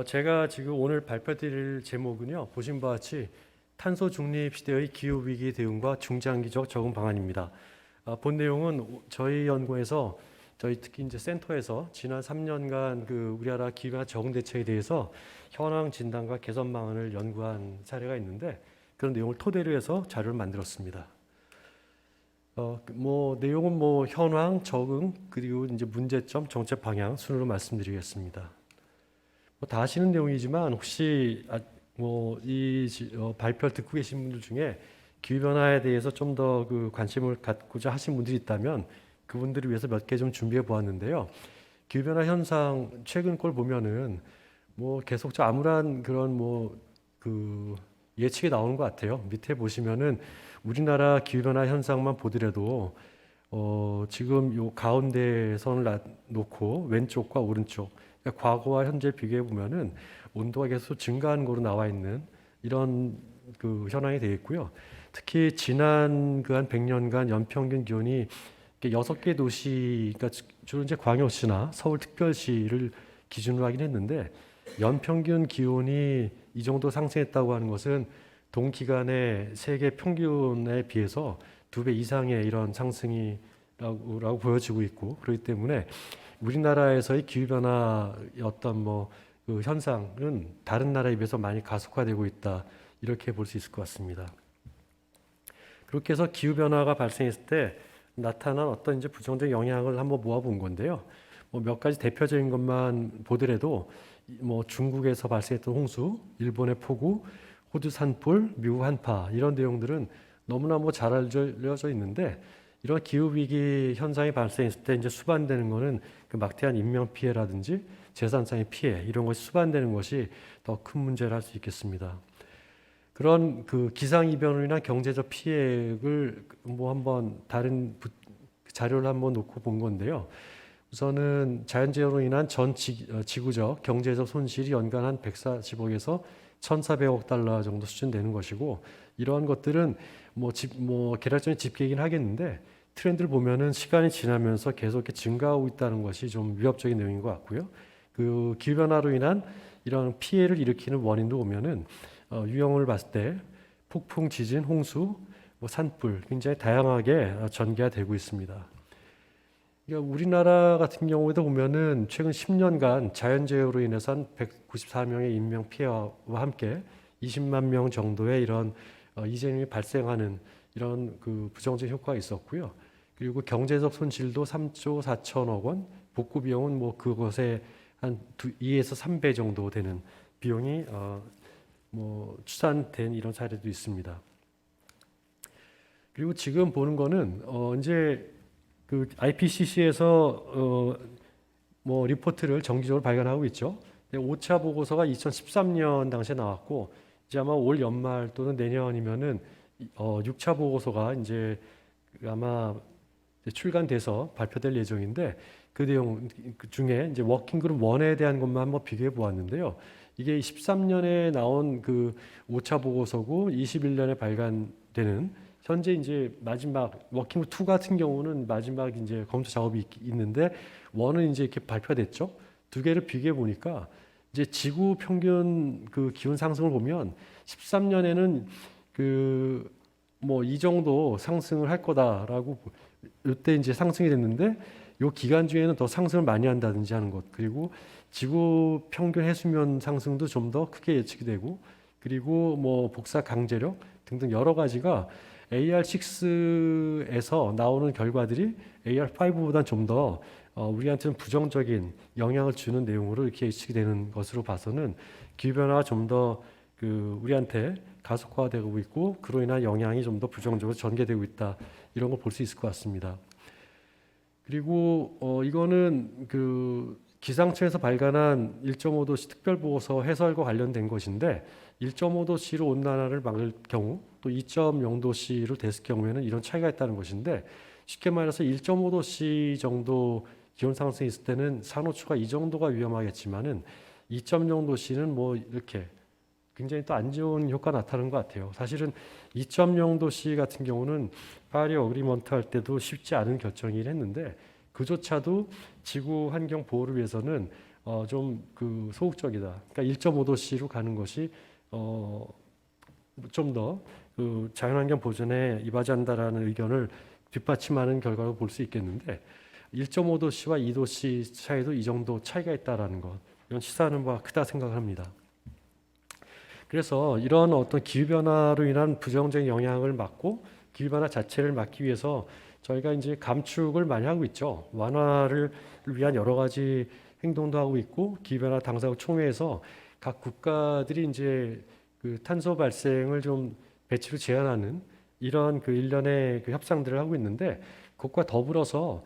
제가 지금 오늘 발표드릴 제목은요, 보신 바와 같이 탄소 중립 시대의 기후 위기 대응과 중장기적 적응 방안입니다. 본 내용은 저희 연구에서 저희 특히 이제 센터에서 지난 3년간 그 우리나라 기후변화 적응 대책에 대해서 현황 진단과 개선 방안을 연구한 사례가 있는데 그런 내용을 토대로 해서 자료를 만들었습니다. 내용은 현황, 적응, 그리고 이제 문제점, 정책 방향 순으로 말씀드리겠습니다. 다 아시는 내용이지만 혹시 발표를 듣고 계신 분들 중에 기후변화에 대해서 좀 더 그 관심을 갖고자 하신 분들이 있다면 그분들을 위해서 몇 개 좀 준비해 보았는데요. 기후변화 현상 최근 걸 보면은 계속 암울한 그런 예측이 나오는 것 같아요. 밑에 보시면은 우리나라 기후변화 현상만 보더라도 지금 요 가운데 선을 놓고 왼쪽과 오른쪽, 그러니까 과거와 현재 비교해 보면은 온도가 계속 증가하는 거로 나와 있는 이런 그 현황이 되어 있고요. 특히 지난 그 한 100년간 연평균 기온이 6개 도시, 그러니까 주로 이제 광역시나 서울특별시를 기준으로 하긴 했는데 연평균 기온이 이 정도 상승했다고 하는 것은 동기간의 세계 평균에 비해서 2배 이상의 이런 상승이라고 보여지고 있고, 그렇기 때문에 우리나라에서의 기후변화 어떤 그 현상은 다른 나라에 비해서 많이 가속화되고 있다, 이렇게 볼 수 있을 것 같습니다. 그렇게 해서 기후변화가 발생했을 때 나타난 어떤 이제 부정적 영향을 한번 모아본 건데요. 몇 가지 대표적인 것만 보더라도 중국에서 발생했던 홍수, 일본의 폭우, 호주 산불, 미국 한파, 이런 내용들은 너무나 잘 알려져 있는데, 이런 기후 위기 현상이 발생했을 때 이제 수반되는 것은 그 막대한 인명 피해라든지 재산상의 피해, 이런 것이 수반되는 것이 더 큰 문제를 할 수 있겠습니다. 그런 그 기상 이변으로 인한 경제적 피해를 한번 다른 자료를 한번 놓고 본 건데요. 우선은 자연재해로 인한 전 지구적 경제적 손실이 연간 한 140억에서 1,400억 달러 정도 수준 되는 것이고, 이러한 것들은 계략적인 집계이긴 하겠는데 트렌드를 보면은 시간이 지나면서 계속 이렇게 증가하고 있다는 것이 좀 위협적인 내용인 것 같고요. 그 기후변화로 인한 이런 피해를 일으키는 원인도 보면은 유형을 봤을 때 폭풍, 지진, 홍수, 산불, 굉장히 다양하게 전개가 되고 있습니다. 그러니까 우리나라 같은 경우에도 보면은 최근 10년간 자연재해로 인해서 한 194명의 인명 피해와 함께 20만 명 정도의 이런 이재민이 발생하는 이런 그 부정적 효과가 있었고요. 그리고 경제적 손실도 3조 4천억 원, 복구 비용은 그것에 한 2에서 3배 정도 되는 비용이 추산된 이런 사례도 있습니다. 그리고 지금 보는 거는 이제 그 IPCC에서 리포트를 정기적으로 발간하고 있죠. 오차 보고서가 2013년 당시에 나왔고, 이제 아마 올 연말 또는 내년이면은 6차 보고서가 이제 아마 출간돼서 발표될 예정인데, 그 내용 중에 이제 워킹그룹 1에 대한 것만 한번 비교해 보았는데요. 이게 13년에 나온 그 5차 보고서고 21년에 발간되는 현재 이제 마지막 워킹그룹 2 같은 경우는 마지막 이제 검토 작업이 있는데 1은 이제 이렇게 발표됐죠. 두 개를 비교해 보니까 이제 지구 평균 그 기온 상승을 보면 13년에는 이 정도 상승을 할 거다라고 이때 이제 상승이 됐는데, 요 기간 중에는 더 상승을 많이 한다든지 하는 것, 그리고 지구 평균 해수면 상승도 좀 더 크게 예측이 되고, 그리고 복사 강제력 등등 여러 가지가 AR6에서 나오는 결과들이 AR5보다 좀 더 우리한테는 부정적인 영향을 주는 내용으로 이렇게 예측이 되는 것으로 봐서는 기후변화가 좀 더 우리한테 가속화되고 있고, 그로 인한 영향이 좀 더 부정적으로 전개되고 있다, 이런 걸 볼 수 있을 것 같습니다. 그리고 이거는 그 기상청에서 발간한 1.5도씨 특별보고서 해설과 관련된 것인데, 1.5도씨로 온난화를 막을 경우 또 2.0도씨로 됐을 경우에는 이런 차이가 있다는 것인데, 쉽게 말해서 1.5도씨 정도 기온 상승이 있을 때는 산호초가 이 정도가 위험하겠지만은 2.0도씨는 이렇게 굉장히 또 안 좋은 효과가 나타나는 것 같아요. 사실은 2.0도씨 같은 경우는 파리 어그리먼트 할 때도 쉽지 않은 결정이긴 했는데, 그조차도 지구 환경 보호를 위해서는 좀 그 소극적이다. 그러니까 1.5도씨로 가는 것이 좀 더 그 자연환경 보존에 이바지한다라는 의견을 뒷받침하는 결과로 볼 수 있겠는데 1.5도씨와 2도씨 차이도 이 정도 차이가 있다라는 것, 이건 시사하는 바가 크다 생각을 합니다. 그래서 이런 어떤 기후변화로 인한 부정적인 영향을 막고 기후변화 자체를 막기 위해서 저희가 이제 감축을 많이 하고 있죠. 완화를 위한 여러 가지 행동도 하고 있고 기후변화 당사국 총회에서 각 국가들이 이제 그 탄소 발생을 좀 배치로 제한하는 이런 그 일련의 그 협상들을 하고 있는데 그것과 더불어서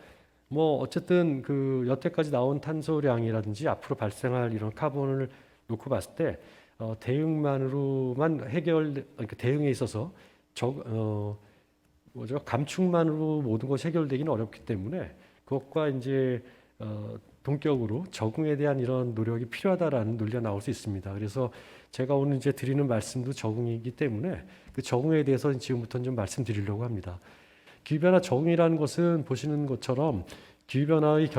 뭐 어쨌든 그 여태까지 나온 탄소량이라든지 앞으로 발생할 이런 카본을 놓고 봤을 때 대응만으로만 그러니까 대응에 있어서 감축만으로 모든 것이 해결되기는 어렵기 때문에 그것과 이제 동격으로 적응에 대한 이런 노력이 필요하다라는 논리가 나올 수 있습니다. 그래서 제가 오늘 이제 드리는 말씀도 적응이기 때문에 그 적응에 대해서 지금부터 좀 말씀드리려고 합니다. 기후변화 적응이라는 것은 보시는 것처럼 기후변화의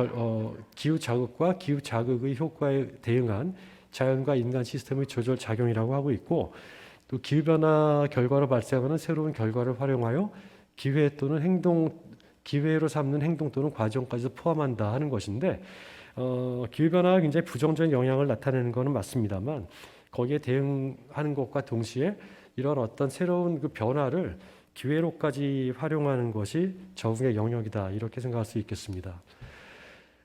기후 자극과 기후 자극의 효과에 대응한 자연과 인간 시스템의 조절 작용이라고 하고 있고 또 기후변화 결과로 발생하는 새로운 결과를 활용하여 기회로 삼는 행동 또는 과정까지도 포함한다 하는 것인데 기후변화가 굉장히 부정적인 영향을 나타내는 것은 맞습니다만 거기에 대응하는 것과 동시에 이런 어떤 새로운 그 변화를 기회로까지 활용하는 것이 적응의 영역이다 이렇게 생각할 수 있겠습니다.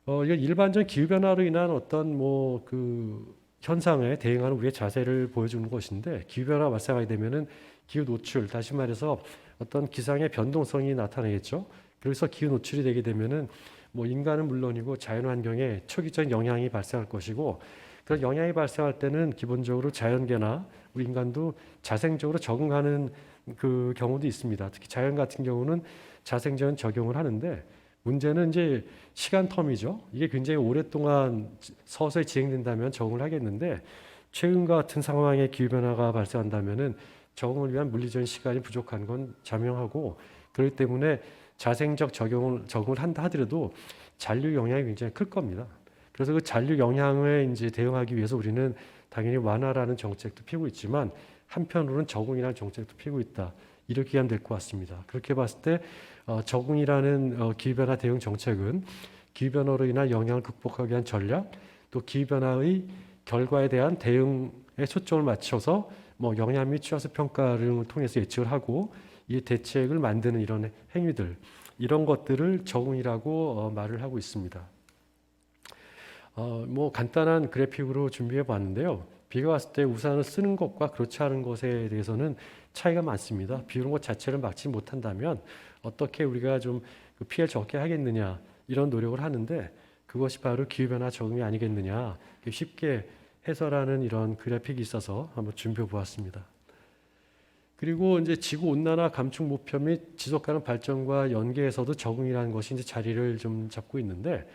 이건 일반적인 기후변화로 인한 어떤 뭐 그 현상에 대응하는 우리의 자세를 보여주는 것인데 기후변화가 발생하게 되면은 기후 노출, 다시 말해서 어떤 기상의 변동성이 나타나겠죠. 그래서 기후 노출이 되게 되면은 뭐 인간은 물론이고 자연환경에 초기적인 영향이 발생할 것이고 그런 영향이 발생할 때는 기본적으로 자연계나 우리 인간도 자생적으로 적응하는 그 경우도 있습니다. 특히 자연 같은 경우는 자생적인 적용을 하는데 문제는 이제 시간 텀이죠. 이게 굉장히 오랫동안 서서히 진행된다면 적응을 하겠는데 최근과 같은 상황에 기후변화가 발생한다면은 적응을 위한 물리적인 시간이 부족한 건 자명하고 그렇기 때문에 자생적 적응을 한다 하더라도 잔류 영향이 굉장히 클 겁니다. 그래서 그 잔류 영향에 이제 대응하기 위해서 우리는 당연히 완화라는 정책도 피우고 있지만 한편으로는 적응이라는 정책도 피우고 있다. 이렇게 하면 될 것 같습니다. 그렇게 봤을 때 적응이라는 기후변화 대응 정책은 기후변화로 인한 영향을 극복하기 위한 전략, 또 기후변화의 결과에 대한 대응에 초점을 맞춰서 뭐 영향 및 취하수 평가를 통해서 예측을 하고 이 대책을 만드는 이런 행위들, 이런 것들을 적응이라고 말을 하고 있습니다. 뭐 간단한 그래픽으로 준비해 봤는데요. 비가 왔을 때 우산을 쓰는 것과 그렇지 않은 것에 대해서는 차이가 많습니다. 비 오는 것 자체를 막지 못한다면 어떻게 우리가 좀 피해를 적게 하겠느냐 이런 노력을 하는데 그것이 바로 기후변화 적응이 아니겠느냐 쉽게 해설하는 이런 그래픽이 있어서 한번 준비해 보았습니다. 그리고 이제 지구 온난화 감축 목표 및 지속 가능 발전과 연계해서도 적응이라는 것이 이제 자리를 좀 잡고 있는데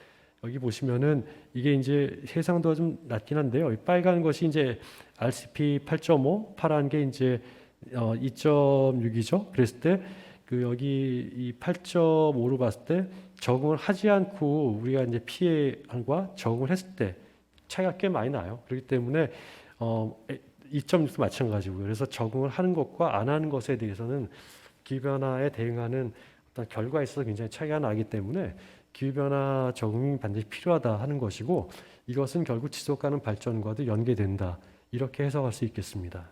여기 보시면은 이게 이제 해상도가 좀 낮긴 한데요. 빨간 것이 이제 RCP 8.5, 파란 게 이제 2.6이죠. 그랬을 때 그 여기 이 8.5로 봤을 때 적응을 하지 않고 우리가 이제 피해와 적응을 했을 때 차이가 꽤 많이 나요. 그렇기 때문에 2.6도 마찬가지고요. 그래서 적응을 하는 것과 안 하는 것에 대해서는 기후변화에 대응하는 어떤 결과에 있어서 굉장히 차이가 나기 때문에 기후변화 적응이 반드시 필요하다 하는 것이고 이것은 결국 지속가능 발전과도 연계된다. 이렇게 해석할 수 있겠습니다.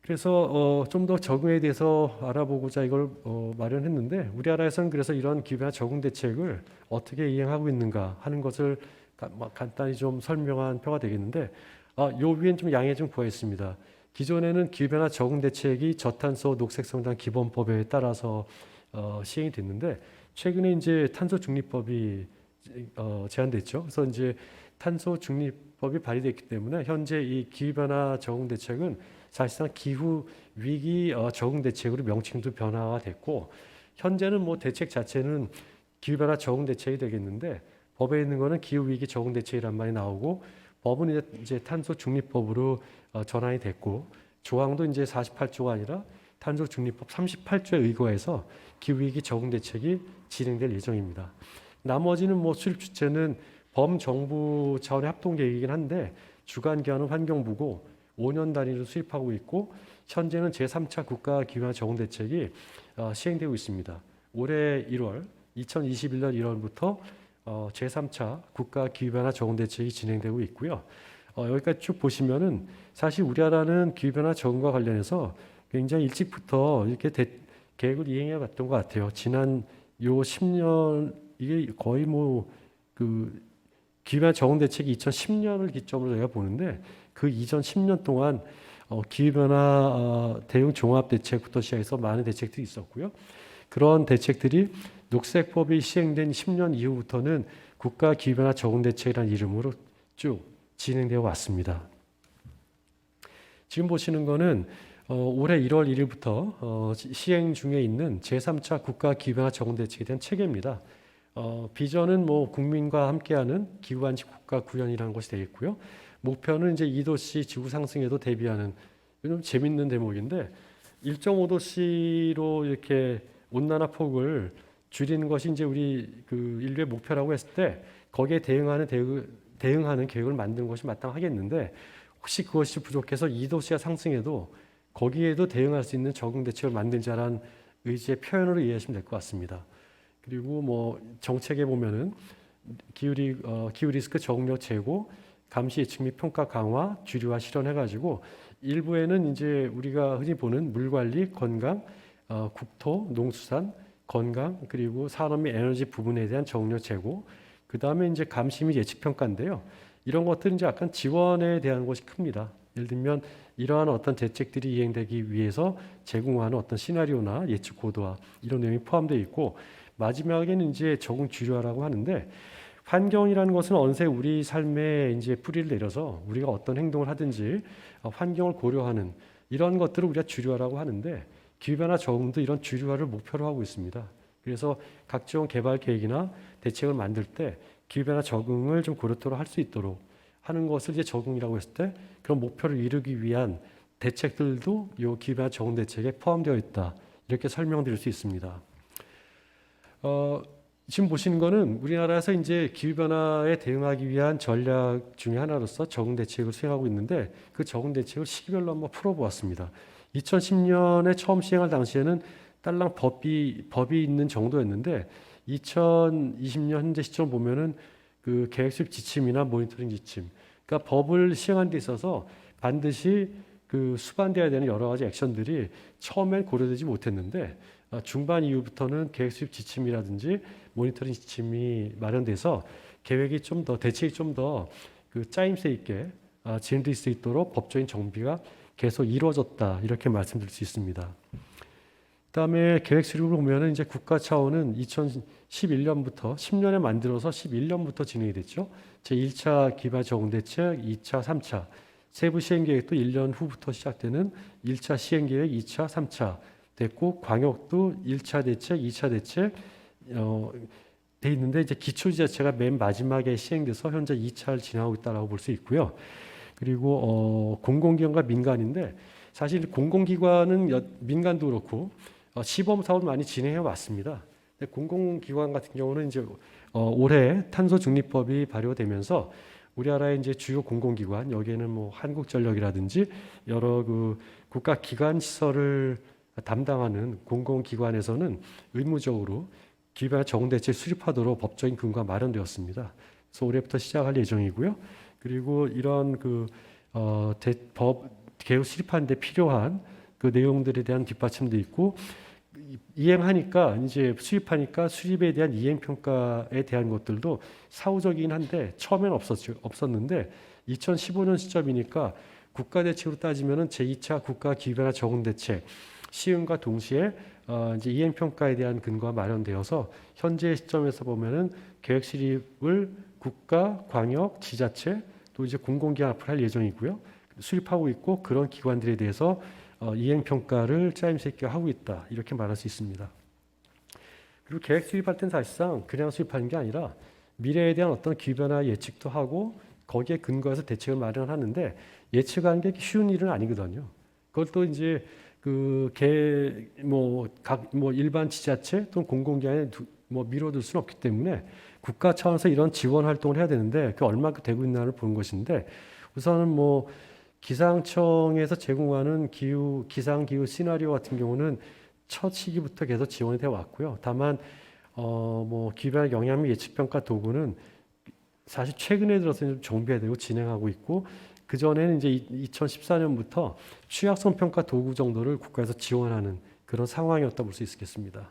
그래서 좀 더 적응에 대해서 알아보고자 이걸 마련했는데 우리나라에서는 그래서 이런 기후변화 적응 대책을 어떻게 이행하고 있는가 하는 것을 간단히 좀 설명한 표가 되겠는데 요 위엔 좀 양해 좀 구하겠습니다. 기존에는 기후변화 적응 대책이 저탄소 녹색성장 기본법에 따라서 시행이 됐는데 최근에 이제 탄소 중립법이 제안됐죠. 그래서 이제 탄소 중립법이 발의됐기 때문에 현재 이 기후변화 적응 대책은 사실상 기후 위기 적응 대책으로 명칭도 변화가 됐고 현재는 뭐 대책 자체는 기후변화 적응 대책이 되겠는데 법에 있는 거는 기후 위기 적응 대책이란 말이 나오고 법은 이제 탄소 중립법으로 전환이 됐고 조항도 이제 48조가 아니라 탄소 중립법 38조에 의거해서 기후 위기 적응 대책이 진행될 예정입니다. 나머지는 뭐 수립 주체는 범정부 차원의 합동 계획이긴 한데 주관 기관은 환경부고 5년 단위로 수립하고 있고 현재는 제3차 국가 기후변화 적응 대책이 시행되고 있습니다. 올해 1월, 2021년 1월부터 제3차 국가 기후변화 적응 대책이 진행되고 있고요. 여기까지 쭉 보시면은 사실 우리나라는 기후변화 적응과 관련해서 굉장히 일찍부터 이렇게 계획을 이행해 왔던 것 같아요. 지난 요 10년 이게 거의 그 기후변화 적응 대책이 2010년을 기점으로 저희가 보는데 그 이전 10년 동안 기후변화 대응 종합 대책부터 시작해서 많은 대책들이 있었고요. 그런 대책들이 녹색법이 시행된 10년 이후부터는 국가 기후변화 적응 대책이라는 이름으로 쭉 진행되어 왔습니다. 지금 보시는 거는 올해 1월 1일부터 시행 중에 있는 제3차 국가 기후변화 적응 대책에 대한 체계입니다. 비전은 국민과 함께하는 기후안식 국가 구현이라는 것이 되겠고요. 목표는 이제 2도씨 지구 상승에도 대비하는 좀 재밌는 대목인데 1.5도씨로 이렇게 온난화 폭을 줄이는 것이 이제 우리 그 인류의 목표라고 했을 때 거기에 대응하는 계획을 만드는 것이 마땅하겠는데 혹시 그것이 부족해서 2도씨가 상승해도 거기에도 대응할 수 있는 적응 대책을 만들자라는 의지의 표현으로 이해하시면 될 것 같습니다. 그리고 정책에 보면은 기후 리스크 적응력 제고, 감시 예측 및 평가 강화, 주류화 실현해가지고 일부에는 이제 우리가 흔히 보는 물 관리, 건강, 국토, 농수산, 건강 그리고 산업 및 에너지 부분에 대한 적응력 제고, 그 다음에 이제 감시 및 예측 평가인데요. 이런 것들은 이제 약간 지원에 대한 것이 큽니다. 예를 들면 이러한 어떤 대책들이 이행되기 위해서 제공하는 어떤 시나리오나 예측 고도화 이런 내용이 포함되어 있고 마지막에는 이제 적응 주류화라고 하는데 환경이라는 것은 언제 우리 삶에 이제 뿌리를 내려서 우리가 어떤 행동을 하든지 환경을 고려하는 이런 것들을 우리가 주류화라고 하는데 기후변화 적응도 이런 주류화를 목표로 하고 있습니다. 그래서 각종 개발 계획이나 대책을 만들 때 기후변화 적응을 좀 고려토록 할 수 있도록 하는 것을 이제 적응이라고 했을 때 그런 목표를 이루기 위한 대책들도 이 기후변화 적응 대책에 포함되어 있다. 이렇게 설명드릴 수 있습니다. 지금 보시는 거는 우리나라에서 이제 기후변화에 대응하기 위한 전략 중에 하나로서 적응 대책을 수행하고 있는데 그 적응 대책을 시기별로 한번 풀어보았습니다. 2010년에 처음 시행할 당시에는 딸랑 법이 있는 정도였는데 2020년 현재 시점 보면은 그 계획 수립 지침이나 모니터링 지침, 그러니까 법을 시행한 데 있어서 반드시 그 수반돼야 되는 여러 가지 액션들이 처음엔 고려되지 못했는데 중반 이후부터는 계획 수립 지침이라든지 모니터링 지침이 마련돼서 계획이 좀 더 대책이 좀 더 그 짜임새 있게 진행될 수 있도록 법적인 정비가 계속 이루어졌다 이렇게 말씀드릴 수 있습니다. 그다음에 계획 수립을 보면은 이제 국가 차원은 2011년부터 10년에 만들어서 11년부터 진행이 됐죠. 제1차 기반 적응 대책, 2차, 3차 세부 시행 계획도 1년 후부터 시작되는 1차 시행 계획, 2차, 3차 됐고 광역도 1차 대책, 2차 대책 돼 있는데 이제 기초지자체가 맨 마지막에 시행돼서 현재 2차를 진행하고 있다라고 볼 수 있고요. 그리고 공공기관과 민간인데 사실 공공기관은 민간도 그렇고 시범 사업을 많이 진행해 왔습니다. 공공기관 같은 경우는 이제 올해 탄소 중립법이 발효되면서 우리나라의 이제 주요 공공기관 여기에는 한국전력이라든지 여러 그 국가 기관 시설을 담당하는 공공기관에서는 의무적으로 기후변화 적응 대책 수립하도록 법적인 근거가 마련되었습니다. 그래서 올해부터 시작할 예정이고요. 그리고 이런 법 개혁 수립하는 데 필요한 그 내용들에 대한 뒷받침도 있고 이행하니까 이제 수립하니까 수립에 대한 이행 평가에 대한 것들도 사후적이긴 한데 처음에는 없었는데 2015년 시점이니까 국가 대책으로 따지면은 제2차 국가 기후변화 적응 대책 시행과 동시에 이제 이행 평가에 대한 근거가 마련되어서 현재 시점에서 보면은 계획 수립을 국가, 광역, 지자체 또 이제 공공기관 앞으로 할 예정이고요. 수립하고 있고 그런 기관들에 대해서 이행 평가를 짜임새 있게 하고 있다 이렇게 말할 수 있습니다. 그리고 계획 수립할 때는 사실상 그냥 수립하는 게 아니라 미래에 대한 어떤 기후변화 예측도 하고 거기에 근거해서 대책을 마련하는데 예측하는 게 쉬운 일은 아니거든요. 그것도 이제 일반 지자체 또는 공공기관의 뭐 미뤄둘 수는 없기 때문에 국가 차원에서 이런 지원 활동을 해야 되는데 그 얼마큼 되고 있나를 보는 것인데 우선은 뭐 기상청에서 제공하는 기상 기후 시나리오 같은 경우는 첫 시기부터 계속 지원이 되어 왔고요. 다만 뭐 기후변화 영향 및 예측 평가 도구는 사실 최근에 들어서 좀 정비되고 진행하고 있고 그 전에는 이제 2014년부터 취약성 평가 도구 정도를 국가에서 지원하는 그런 상황이었다 볼 수 있겠습니다.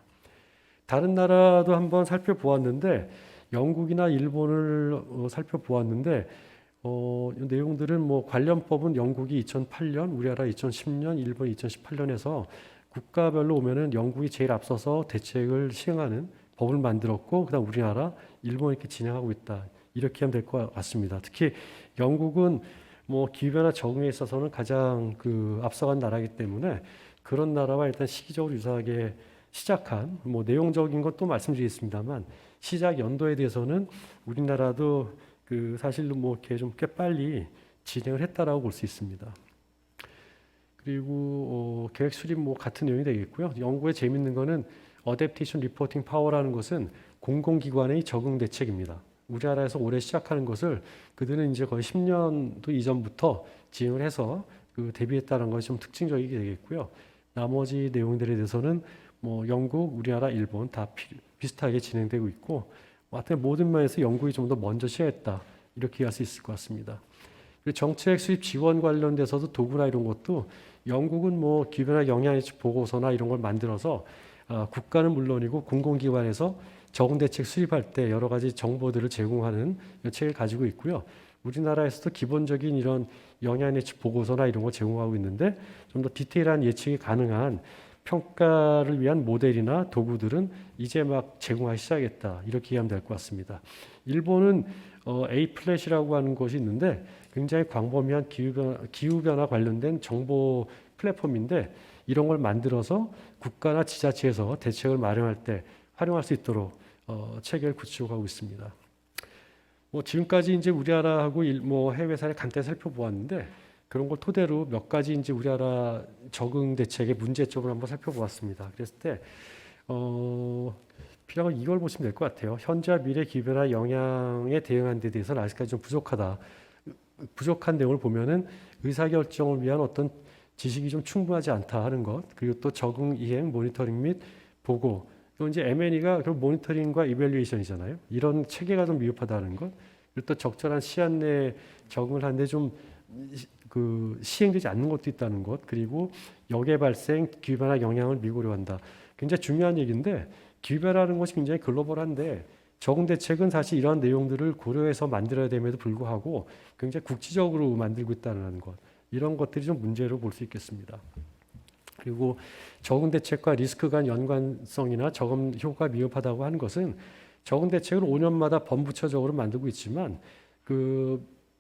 다른 나라도 한번 살펴보았는데 영국이나 일본을 살펴보았는데 이 내용들은 뭐 관련법은 영국이 2008년, 우리나라 2010년, 일본 2018년에서 국가별로 오면은 영국이 제일 앞서서 대책을 시행하는 법을 만들었고 그다음 우리나라, 일본이 이렇게 진행하고 있다. 이렇게 하면 될 것 같습니다. 특히 영국은 뭐 기후변화 적응에 있어서는 가장 앞서간 나라이기 때문에 그런 나라와 일단 시기적으로 유사하게 시작한 뭐 내용적인 것도 말씀드리겠습니다만 시작 연도에 대해서는 우리나라도 사실로 뭐 이렇게 좀 꽤 빨리 진행을 했다라고 볼 수 있습니다. 그리고 계획 수립 뭐 같은 내용이 되겠고요. 연구에 재밌는 거는 어댑테이션 리포팅 파워라는 것은 공공기관의 적응 대책입니다. 우리나라에서 올해 시작하는 것을 그들은 이제 거의 10년도 이전부터 진행을 해서 대비했다는 것이 좀 특징적이게 되겠고요. 나머지 내용들에 대해서는 뭐 영국, 우리나라, 일본 다 비슷하게 진행되고 있고 하여튼 모든 면에서 영국이 좀 더 먼저 시작했다 이렇게 할 수 있을 것 같습니다. 그리고 정책 수립 지원 관련돼서도 도구나 이런 것도 영국은 뭐 기후변화 영향예측 보고서나 이런 걸 만들어서 국가는 물론이고 공공기관에서 적응 대책 수립할 때 여러 가지 정보들을 제공하는 책을 가지고 있고요. 우리나라에서도 기본적인 이런 영향예측 보고서나 이런 걸 제공하고 있는데 좀 더 디테일한 예측이 가능한 평가를 위한 모델이나 도구들은 이제 막 제공하기 시작했다. 이렇게 이해하면 될 것 같습니다. 일본은 A 플랫이라고 하는 것이 있는데 굉장히 광범위한 기후변화 관련된 정보 플랫폼인데 이런 걸 만들어서 국가나 지자체에서 대책을 마련할 때 활용할 수 있도록 체계를 구축하고 있습니다. 뭐 지금까지 이제 우리나라하고 뭐 해외 사례 간단히 살펴보았는데 그런 걸 토대로 몇 가지 이제 우리나라 적응 대책의 문제점을 한번 살펴보았습니다. 그랬을 때 필요한 건 이걸 보시면 될 것 같아요. 현재와 미래 기후변화 영향에 대응하는 데 대해서는 아직까지 좀 부족하다. 부족한 내용을 보면은 의사결정을 위한 어떤 지식이 좀 충분하지 않다 하는 것, 그리고 또 적응, 이행, 모니터링 및 보고, 또 이제 M&E가 결국 모니터링과 이밸류에이션이잖아요. 이런 체계가 좀 미흡하다는 것, 그리고 또 적절한 시한 내에 적응을 하는데 좀 시행되지 않는 것도 있다는 것, 그리고 역의 발생, 기후변화 영향을 미고려한다. 굉장히 중요한 얘기인데 기후변화라는 것이 굉장히 글로벌한데 적응 대책은 사실 이러한 내용들을 고려해서 만들어야 됨에도 불구하고 굉장히 국지적으로 만들고 있다는 것, 이런 것들이 좀 문제로 볼 수 있겠습니다. 그리고 적응 대책과 리스크 간 연관성이나 적응 효과 미흡하다고 하는 것은 적응 대책을 5년마다 범부처적으로 만들고 있지만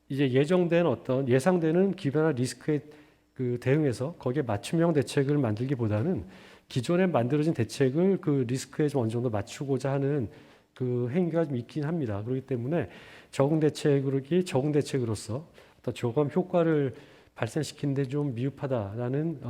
이제 예정된 어떤 예상되는 기후변화 리스크에 대응해서 거기에 맞춤형 대책을 만들기보다는 기존에 만들어진 대책을 리스크에 좀 어느 정도 맞추고자 하는 행위가 좀 있긴 합니다. 그렇기 때문에 적응 대책으로서 어떤 조금 효과를 발생시키는데 좀 미흡하다라는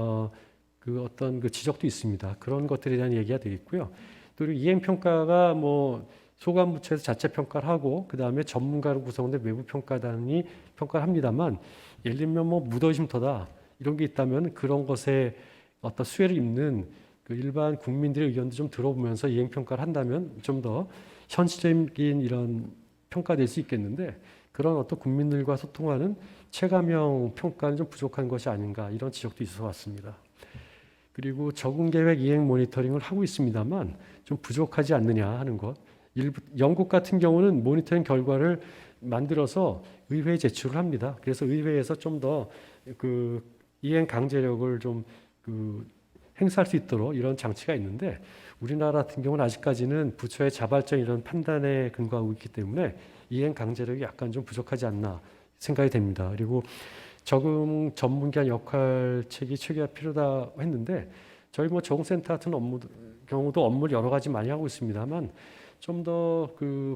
어떤 지적도 있습니다. 그런 것들에 대한 얘기가 되겠고요. 또 이행 평가가 뭐 소관 부처에서 자체 평가를 하고 그 다음에 전문가로 구성된 외부 평가단이 평가를 합니다만 예를 들면 뭐 무더위쉼터다 이런 게 있다면 그런 것에 어떤 수혜를 입는 일반 국민들의 의견도 좀 들어보면서 이행 평가를 한다면 좀 더 현실적인 이런 평가될 수 있겠는데 그런 어떤 국민들과 소통하는 체감형 평가는 좀 부족한 것이 아닌가 이런 지적도 있어 왔습니다. 그리고 적응 계획 이행 모니터링을 하고 있습니다만 좀 부족하지 않느냐 하는 것. 영국 같은 경우는 모니터링 결과를 만들어서 의회에 제출을 합니다. 그래서 의회에서 좀 더 이행 강제력을 좀 행사할 수 있도록 이런 장치가 있는데 우리나라 같은 경우는 아직까지는 부처의 자발적인 이런 판단에 근거하고 있기 때문에 이행 강제력이 약간 좀 부족하지 않나 생각이 됩니다. 그리고 적응 전문기관 역할책이 체계가 필요하다 했는데 저희 뭐 적응센터 같은 경우도 업무를 여러 가지 많이 하고 있습니다만 좀 더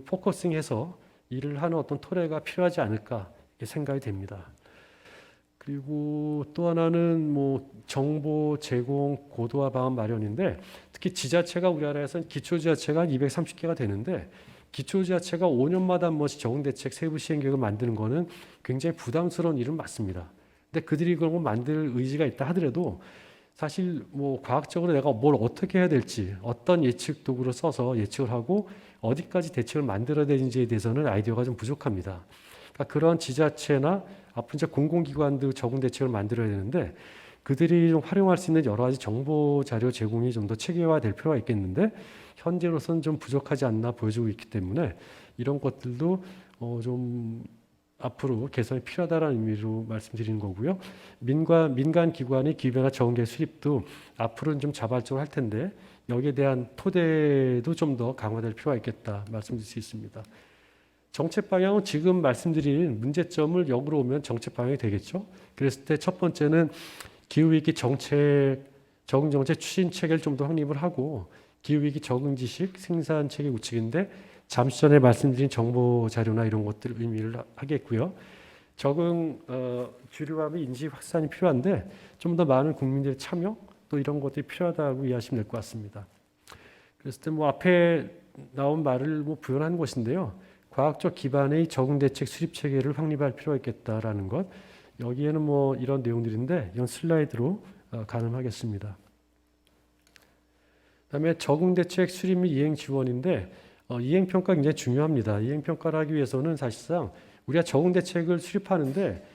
포커싱해서 일을 하는 어떤 토대가 필요하지 않을까 생각이 됩니다. 그리고 또 하나는 뭐 정보 제공 고도화 방안 마련인데, 특히 지자체가 우리나라에서는 기초지자체가 한 230개가 되는데, 기초지자체가 5년마다 한 번씩 적응대책 세부 시행계획을 만드는 거는 굉장히 부담스러운 일은 맞습니다. 근데 그들이 그런 걸 만들 의지가 있다 하더라도 사실 뭐 과학적으로 내가 뭘 어떻게 해야 될지, 어떤 예측 도구를 써서 예측을 하고 어디까지 대책을 만들어야 되는지에 대해서는 아이디어가 좀 부족합니다. 그러니까 그런 지자체나 앞으로 이제 공공기관도 적응 대책을 만들어야 되는데, 그들이 좀 활용할 수 있는 여러 가지 정보 자료 제공이 좀 더 체계화될 필요가 있겠는데, 현재로서는 좀 부족하지 않나 보여지고 있기 때문에 이런 것들도 좀 앞으로 개선이 필요하다는 의미로 말씀드리는 거고요. 민간 기관의 기후변화 적응계획 수립도 앞으로는 좀 자발적으로 할 텐데, 여기에 대한 토대도 좀 더 강화될 필요가 있겠다 말씀드릴 수 있습니다. 정책 방향은 지금 말씀드린 문제점을 역으로 오면 정책 방향이 되겠죠. 그랬을 때 첫 번째는 기후위기 정책, 적응정책 추진 체계를 좀 더 확립을 하고, 기후위기 적응 지식 생산 체계 구축인데, 잠시 전에 말씀드린 정보 자료나 이런 것들 의미를 하겠고요. 적응 주류화 및 인지 확산이 필요한데, 좀 더 많은 국민들의 참여 또 이런 것들이 필요하다고 이해하시면 될 것 같습니다. 그랬을 때 뭐 앞에 나온 말을 뭐 부연한 것인데요. 과학적 기반의 적응 대책 수립 체계를 확립할 필요가 있겠다라는 것. 여기에는 뭐 이런 내용들인데 이런 슬라이드로 가늠하겠습니다. 그다음에 적응 대책 수립 및 이행 지원인데, 이행 평가 굉장히 중요합니다. 이행 평가를 하기 위해서는 사실상 우리가 적응 대책을 수립하는데,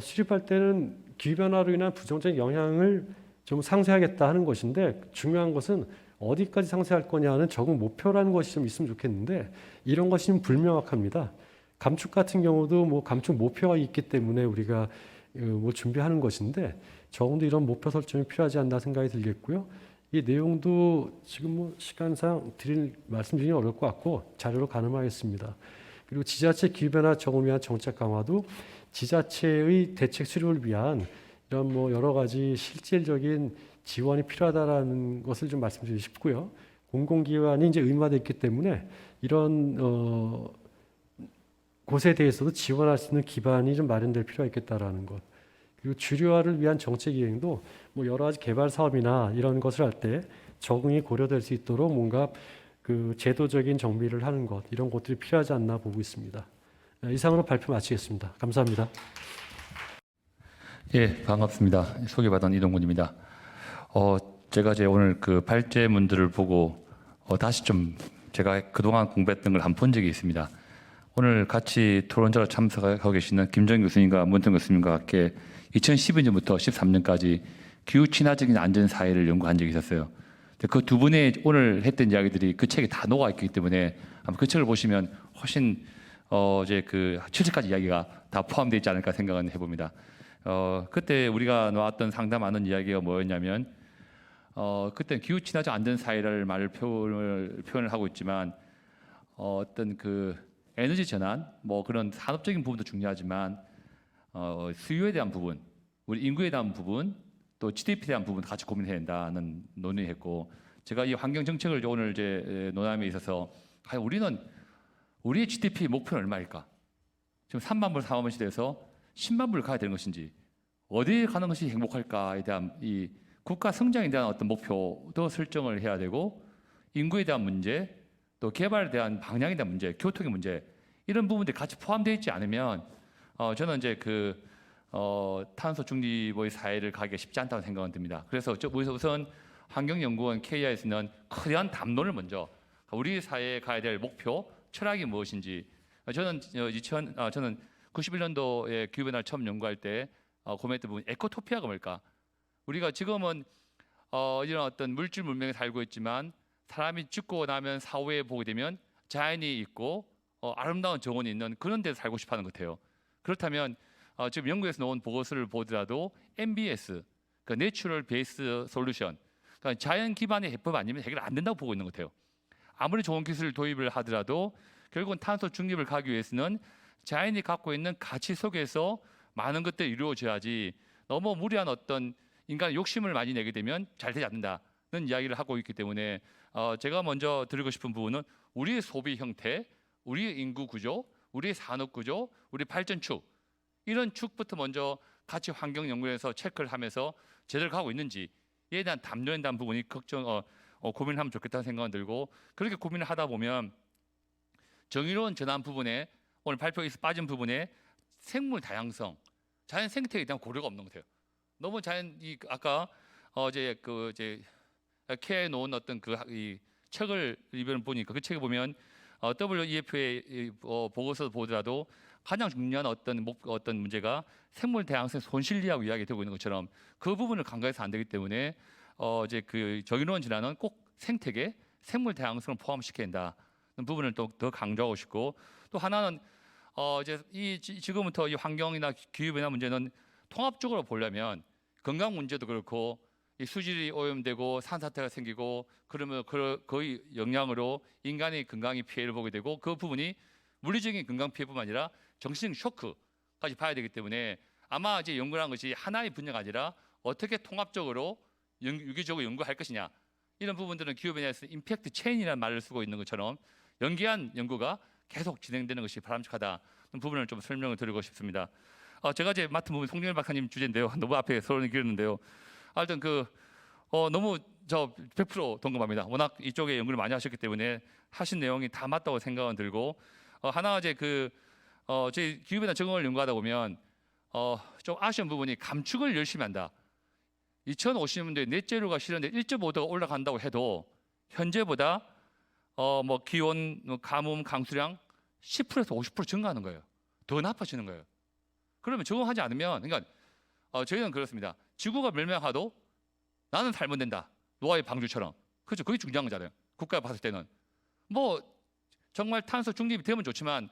수립할 때는 기후 변화로 인한 부정적인 영향을 좀 상쇄하겠다 하는 것인데, 중요한 것은 어디까지 상쇄할 거냐는 적응 목표라는 것이 좀 있으면 좋겠는데, 이런 것이 좀 불명확합니다. 감축 같은 경우도 뭐 감축 목표가 있기 때문에 우리가 뭐 준비하는 것인데, 적응도 이런 목표 설정이 필요하지 않나 생각이 들겠고요. 이 내용도 지금 뭐 시간상 말씀드리기 어려울 것 같고 자료로 가늠하겠습니다. 그리고 지자체 기후변화 적응을 위한 정책 강화도 지자체의 대책 수립을 위한 이런 뭐 여러 가지 실질적인 지원이 필요하다라는 것을 좀 말씀드리고 싶고요. 공공기관이 이제 의무화되어 있기 때문에 이런 곳에 대해서도 지원할 수 있는 기반이 좀 마련될 필요가 있겠다라는 것. 그리고 주류화를 위한 정책 이행도 뭐 여러 가지 개발 사업이나 이런 것을 할 때 적응이 고려될 수 있도록 뭔가 그 제도적인 정비를 하는 것, 이런 것들이 필요하지 않나 보고 있습니다. 이상으로 발표 마치겠습니다. 감사합니다. 예, 반갑습니다. 소개받은 이동군입니다. 제가 이제 오늘 그 발제문들을 보고 다시 좀 제가 그동안 공부했던 걸 한번 본 적이 있습니다. 오늘 같이 토론자로 참석하고 계시는 김정 교수님과 문통 교수님과 함께 2012년부터 13년까지 기후 친화적인 안전 사회를 연구한 적이 있었어요. 그 두 분의 오늘 했던 이야기들이 그 책에 다 녹아 있기 때문에 아마 그 책을 보시면 훨씬 이제 그 7책까지 이야기가 다 포함되어 있지 않을까 생각은 해봅니다. 그때 우리가 나왔던 상담하는 이야기가 뭐였냐면, 그때 기후 친화적 안전 사회를 표현을 하고 있지만, 어떤 그 에너지 전환, 뭐 그런 산업적인 부분도 중요하지만, 수요에 대한 부분, 우리 인구에 대한 부분, 또 GDP에 대한 부분 같이 고민해야 된다는 논의했고, 제가 이 환경 정책을 오늘 이제 논함에 있어서 과연 우리의 GDP 목표는 얼마일까? 지금 3만 불, 4만 불 시대에서 10만 불을 가야 되는 것인지, 어디에 가는 것이 행복할까에 대한 이 국가 성장에 대한 어떤 목표도 설정을 해야 되고, 인구에 대한 문제, 또 개발에 대한 방향에 대한 문제, 교통의 문제, 이런 부분들이 같이 포함되어 있지 않으면 저는 이제 탄소 중립의 사회를 가기가 쉽지 않다고 생각은 듭니다. 그래서 우선 환경연구원 KI에서는 거대한 담론을 먼저, 우리 사회에 가야 될 목표, 철학이 무엇인지, 저는 91년도에 기후변화를 처음 연구할 때 고민했던 부분, 에코토피아가 뭘까? 우리가 지금은 이런 어떤 물질 문명에 살고 있지만, 사람이 죽고 나면 사후에 보게 되면 자연이 있고 아름다운 정원이 있는 그런 데서 살고 싶어하는 것 같아요. 그렇다면 지금 영국에서 나온 보고서를 보더라도 NBS, 그 Natural Based Solution, 그러니까 자연 기반의 해법 아니면 해결 안 된다고 보고 있는 것 같아요. 아무리 좋은 기술을 도입을 하더라도 결국은 탄소 중립을 가기 위해서는 자연이 갖고 있는 가치 속에서 많은 것들이 이루어져야지, 너무 무리한 어떤 인간의 욕심을 많이 내게 되면 잘 되지 않는다는 이야기를 하고 있기 때문에 제가 먼저 드리고 싶은 부분은 우리의 소비 형태, 우리의 인구 구조, 우리의 산업 구조, 우리 발전 축, 이런 축부터 먼저 같이 환경연구에서 체크를 하면서 제대로 가고 있는지에 대한 담론에 대한 부분이 고민을 하면 좋겠다는 생각은 들고, 그렇게 고민을 하다 보면 정의로운 전환 부분에 오늘 발표에서 빠진 부분에 생물 다양성, 자연 생태계에 대한 고려가 없는 것 같아요. 너무 아까 이제 케어해 놓은 어떤 이 책을 이번 보니까 그 책에 보면 WEF의 보고서 보더라도 가장 중요한 어떤 문제가 생물 다양성 손실리라고 이야기되고 있는 것처럼 그 부분을 간과해서 안 되기 때문에 이제 그 정의로운 진화는 꼭 생태계, 생물 다양성을 포함시켜야 된다는 부분을 또 더 강조하고 싶고, 또 하나는 이제 지금부터 이 환경이나 기후 변화 문제는 통합적으로 보려면 건강 문제도 그렇고 이 수질이 오염되고 산사태가 생기고 그러면 거의 영향으로 인간의 건강에 피해를 보게 되고, 그 부분이 물리적인 건강 피해뿐만 아니라 정신적 쇼크까지 봐야 되기 때문에 아마 이제 연구라는 것이 하나의 분야가 아니라 어떻게 통합적으로 유기적으로 연구할 것이냐, 이런 부분들은 기후 변화에서 임팩트 체인이라는 말을 쓰고 있는 것처럼 연계한 연구가 계속 진행되는 것이 바람직하다는 부분을 좀 설명을 드리고 싶습니다. 제가 이제 맡은 부분 송정일 박사님 주제인데요. 너무 앞에 서론이 길었는데요. 하여튼 너무 100% 동감합니다. 워낙 이쪽에 연구를 많이 하셨기 때문에 하신 내용이 다 맞다고 생각은 들고, 하나 이제 제 기후변화 적응을 연구하다 보면 좀 아쉬운 부분이 감축을 열심히 한다. 2050년도에 넷제로가 실현돼 1.5도가 올라간다고 해도 현재보다 뭐 기온, 가뭄, 강수량 10%에서 50% 증가하는 거예요. 더 나빠지는 거예요. 그러면 적응하지 않으면, 그러니까 저희는 그렇습니다. 지구가 멸망하도 나는 살면 된다. 노아의 방주처럼. 그렇죠. 그게 중요한 거잖아요. 국가가 봤을 때는 뭐 정말 탄소 중립이 되면 좋지만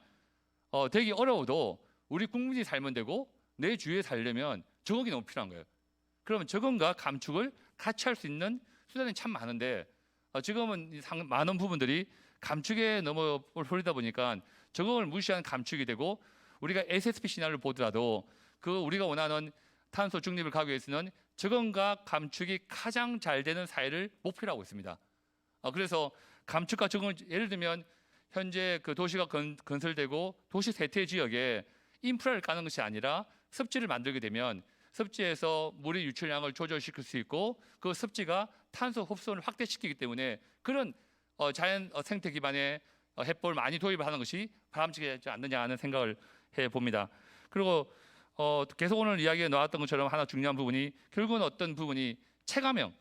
되기 어려워도 우리 국민이 살면 되고 내 주위에 살려면 적응이 너무 필요한 거예요. 그러면 적응과 감축을 같이 할 수 있는 수단이 참 많은데 지금은 많은 부분들이 감축에 너무 홀리다 보니까 적응을 무시하는 감축이 되고, 우리가 SSP 시나리오를 보더라도 우리가 원하는 탄소 중립을 가기 위해서는 적응과 감축이 가장 잘 되는 사회를 목표로 하고 있습니다. 그래서 감축과 적응을 예를 들면 현재 그 도시가 건설되고 도시 세태 지역에 인프라를 까는 것이 아니라 습지를 만들게 되면 습지에서 물의 유출량을 조절시킬 수 있고 그 습지가 탄소 흡수를 확대시키기 때문에 그런 자연 생태 기반의 해법을 많이 도입을 하는 것이 바람직하지 않느냐 하는 생각을 해봅니다. 그리고 계속 오늘 이야기에 나왔던 것처럼 하나 중요한 부분이 결국은 어떤 부분이 체감형,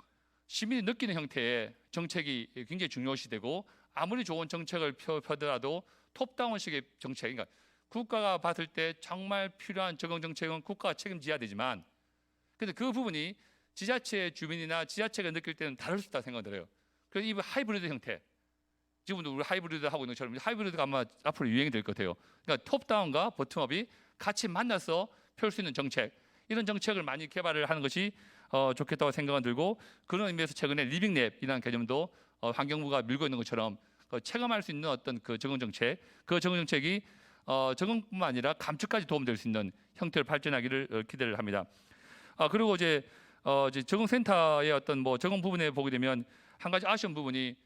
시민이 느끼는 형태의 정책이 굉장히 중요시 되고, 아무리 좋은 정책을 펴더라도 톱다운식의 정책, 그러니까 국가가 봤을 때 정말 필요한 적응 정책은 국가가 책임져야 되지만, 근데 그 부분이 지자체 주민이나 지자체가 느낄 때는 다를 수 있다고 생각이 들어요. 그래서 이 하이브리드 형태, 지금도 우리 하이브리드 하고 있는 것처럼 하이브리드가 아마 앞으로 유행이 될 것 같아요. 그러니까 톱다운과 버텀업이 같이 만나서 펼 수 있는 정책, 이런 정책을 많이 개발을 하는 것이 좋겠다고 생각은 들고, 그런 의미에서 최근에 리빙랩이라는 개념도 환경부가 밀고 있는 것처럼 체감할 수 있는 어떤 그 적응 정책, 그 적응 정책이 적응뿐만 아니라 감축까지 도움될 수 있는 형태로 발전하기를 기대를 합니다. 그리고 이제 적응센터의 어떤 뭐 적응 부분에 보게 되면 한 가지 아쉬운 부분이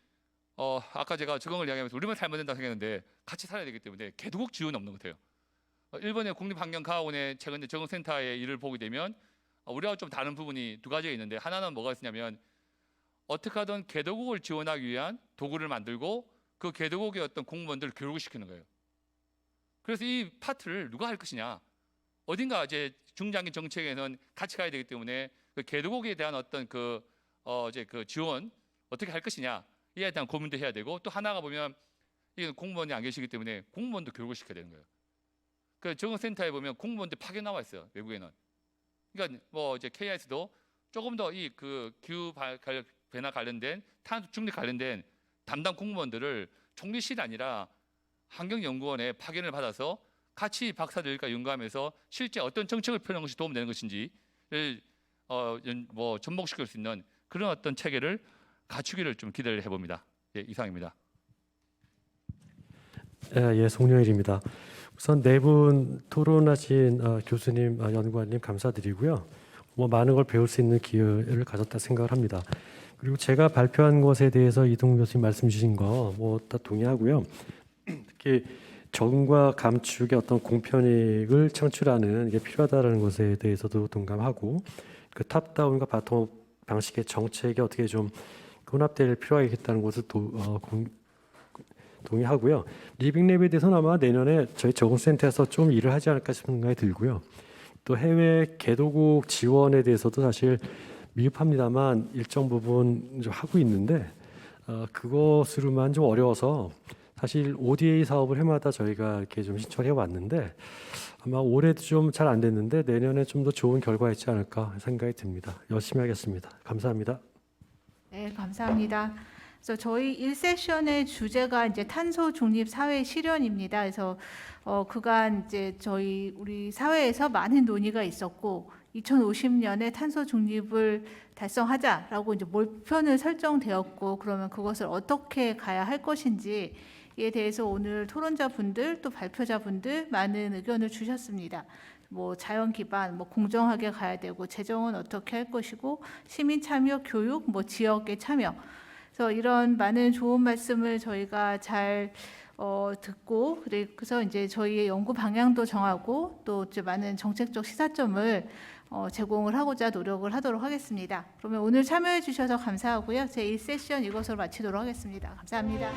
아까 제가 적응을 이야기하면서 우리만 살면 된다고 생각했는데 같이 살아야 되기 때문에 개도국 지원이 없는 것 같아요. 일본의 국립환경가원의 최근에 적응센터의 일을 보게 되면 우리하고 좀 다른 부분이 두 가지가 있는데, 하나는 뭐가 있냐면 어떻게 하든 개도국을 지원하기 위한 도구를 만들고 그 개도국의 어떤 공무원들을 교육을 시키는 거예요. 그래서 이 파트를 누가 할 것이냐, 어딘가 이제 중장기 정책에는 같이 가야 되기 때문에 그 개도국에 대한 어떤 그 지원 어떻게 할 것이냐에 대한 고민도 해야 되고, 또 하나가 보면 이게 공무원이 안 계시기 때문에 공무원도 교육을 시켜야 되는 거예요. 그 적응센터에 보면 공무원들 파견 나와 있어요, 외국에는. 그러니까 뭐 이제 KIS도 조금 더 이 기후 변화 관련된 탄소 중립 관련된 담당 공무원들을 총리실이 아니라 환경연구원에 파견을 받아서 같이 박사들과 연구하면서 실제 어떤 정책을 펴는 것이 도움되는 것인지를 접목시킬 수 있는 그런 어떤 체계를 갖추기를 좀 기대를 해봅니다. 예, 이상입니다. 예, 송영일입니다. 우선 네 분 토론하신 교수님, 연구원님 감사드리고요. 뭐 많은 걸 배울 수 있는 기회를 가졌다 생각을 합니다. 그리고 제가 발표한 것에 대해서 이동훈 교수님 말씀 주신 거 뭐 다 동의하고요. 특히 적응과 감축의 어떤 공편익을 창출하는 게 필요하다는 것에 대해서도 동감하고 그 탑다운과 바텀업 방식의 정책이 어떻게 좀 혼합될 필요가 있겠다는 것을 동의하고요. 리빙랩에 대해서는 아마 내년에 저희 적응센터에서 좀 일을 하지 않을까 싶은 생각이 들고요. 또 해외 개도국 지원에 대해서도 사실 미흡합니다만 일정 부분 좀 하고 있는데 그것으로만 좀 어려워서 사실 ODA 사업을 해마다 저희가 이렇게 좀 신청해 왔는데 아마 올해도 좀 잘 안 됐는데 내년에 좀 더 좋은 결과 있지 않을까 생각이 듭니다. 열심히 하겠습니다. 감사합니다. 네, 감사합니다. 그래서 저희 1세션의 주제가 이제 탄소 중립 사회 실현입니다. 그래서 그간 이제 우리 사회에서 많은 논의가 있었고 2050년에 탄소 중립을 달성하자라고 이제 목표는 설정되었고 그러면 그것을 어떻게 가야 할 것인지에 대해서 오늘 토론자분들 또 발표자분들 많은 의견을 주셨습니다. 뭐 자연 기반, 뭐 공정하게 가야 되고 재정은 어떻게 할 것이고 시민 참여, 교육, 뭐 지역의 참여. 그래서 이런 많은 좋은 말씀을 저희가 잘 듣고 그래서 이제 저희의 연구 방향도 정하고 또 이제 많은 정책적 시사점을 제공을 하고자 노력을 하도록 하겠습니다. 그러면 오늘 참여해 주셔서 감사하고요. 제 1세션 이것으로 마치도록 하겠습니다. 감사합니다.